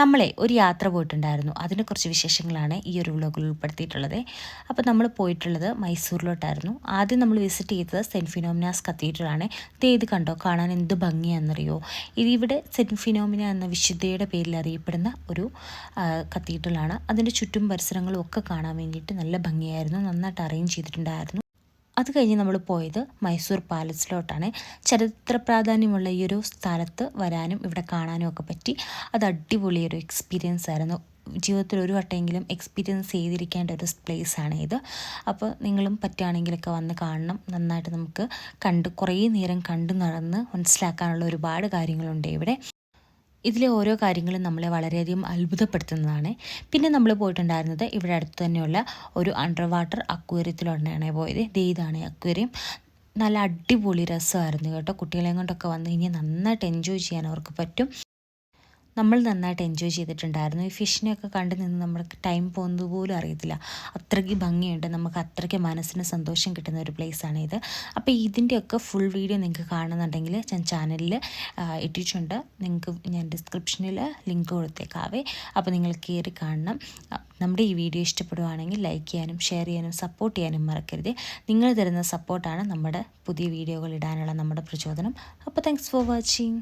നമ്മളെ ഒരു യാത്ര പോയിട്ടുണ്ടായിരുന്നു. അതിനെക്കുറിച്ച് വിശേഷങ്ങളാണ് ഈ ഒരു വ്ളോഗിൽ ഉൾപ്പെടുത്തിയിട്ടുള്ളത്. അപ്പോൾ നമ്മൾ പോയിട്ടുള്ളത് മൈസൂരിലോട്ടായിരുന്നു. ആദ്യം നമ്മൾ വിസിറ്റ് ചെയ്തത് സെൻറ്റ് ഫിനോമിനാസ് കത്തീഡ്രലാണ്. ഇത് കണ്ടോ, കാണാൻ എന്ത് ഭംഗിയാണെന്നറിയോ. ഇതിവിടെ സെൻറ്റ് ഫിനോമിന എന്ന വിശുദ്ധയുടെ പേരിൽ അറിയപ്പെടുന്ന ഒരു കത്തീഡ്രലാണ്. അതിൻ്റെ ചുറ്റും പരിസരങ്ങളും ഒക്കെ കാണാൻ വേണ്ടിയിട്ട് നല്ല ഭംഗിയായിരുന്നു. നന്നായിട്ട് അറേഞ്ച് ചെയ്തിട്ടുണ്ടായിരുന്നു. അത് കഴിഞ്ഞ് നമ്മൾ പോയത് മൈസൂർ പാലസിലോട്ടാണ്. ചരിത്ര പ്രാധാന്യമുള്ള ഈ ഒരു സ്ഥലത്ത് വരാനും ഇവിടെ കാണാനും ഒക്കെ പറ്റി. അത് അടിപൊളിയൊരു എക്സ്പീരിയൻസ് ആയിരുന്നു. ജീവിതത്തിൽ ഒരു വട്ടമെങ്കിലും എക്സ്പീരിയൻസ് ചെയ്തിരിക്കേണ്ട ഒരു പ്ലേസാണ് ഇത്. അപ്പോൾ നിങ്ങളും പറ്റുകയാണെങ്കിലൊക്കെ വന്ന് കാണണം. നന്നായിട്ട് നമുക്ക് കുറേ നേരം കണ്ടു നടന്ന് മനസ്സിലാക്കാനുള്ള ഒരുപാട് കാര്യങ്ങളുണ്ട് ഇവിടെ. ഇതിലെ ഓരോ കാര്യങ്ങളും നമ്മളെ വളരെയധികം അത്ഭുതപ്പെടുത്തുന്നതാണ്. പിന്നെ നമ്മൾ പോയിട്ടുണ്ടായിരുന്നത് ഇവിടെ അടുത്ത് തന്നെയുള്ള ഒരു അണ്ടർ വാട്ടർ അക്വേറിയത്തിലൊന്നാണ് പോയത്. ഇതാണ് അക്വേറിയം. നല്ല അടിപൊളി രസമായിരുന്നു കേട്ടോ. കുട്ടികളെയും കൊണ്ടൊക്കെ വന്നു കഴിഞ്ഞാൽ നന്നായിട്ട് എൻജോയ് ചെയ്യാൻ അവർക്ക് പറ്റും. നമ്മൾ നന്നായിട്ട് എൻജോയ് ചെയ്തിട്ടുണ്ടായിരുന്നു. ഈ ഫിഷിനെയൊക്കെ കണ്ടു നിന്ന് നമ്മൾക്ക് ടൈം പോകുന്നത് പോലും അറിയത്തില്ല. അത്രയ്ക്ക് ഭംഗിയുണ്ട്. നമുക്ക് അത്രയ്ക്ക് മനസ്സിന് സന്തോഷം കിട്ടുന്ന ഒരു പ്ലേസാണ് ഇത്. അപ്പോൾ ഇതിൻ്റെയൊക്കെ ഫുൾ വീഡിയോ നിങ്ങൾക്ക് കാണുന്നുണ്ടെങ്കിൽ ഞാൻ ചാനലിൽ ഇട്ടിട്ടുണ്ട്. ഞാൻ ഡിസ്ക്രിപ്ഷനിൽ ലിങ്ക് കൊടുത്തേക്കാവേ. അപ്പോൾ നിങ്ങൾ കയറി കാണണം. നമ്മുടെ ഈ വീഡിയോ ഇഷ്ടപ്പെടുവാണെങ്കിൽ ലൈക്ക് ചെയ്യാനും ഷെയർ ചെയ്യാനും സപ്പോർട്ട് ചെയ്യാനും മറക്കരുത്. നിങ്ങൾ തരുന്ന സപ്പോർട്ടാണ് നമ്മുടെ പുതിയ വീഡിയോകൾ ഇടാനുള്ള നമ്മുടെ പ്രചോദനം. അപ്പോൾ താങ്ക്സ് ഫോർ വാച്ചിങ്.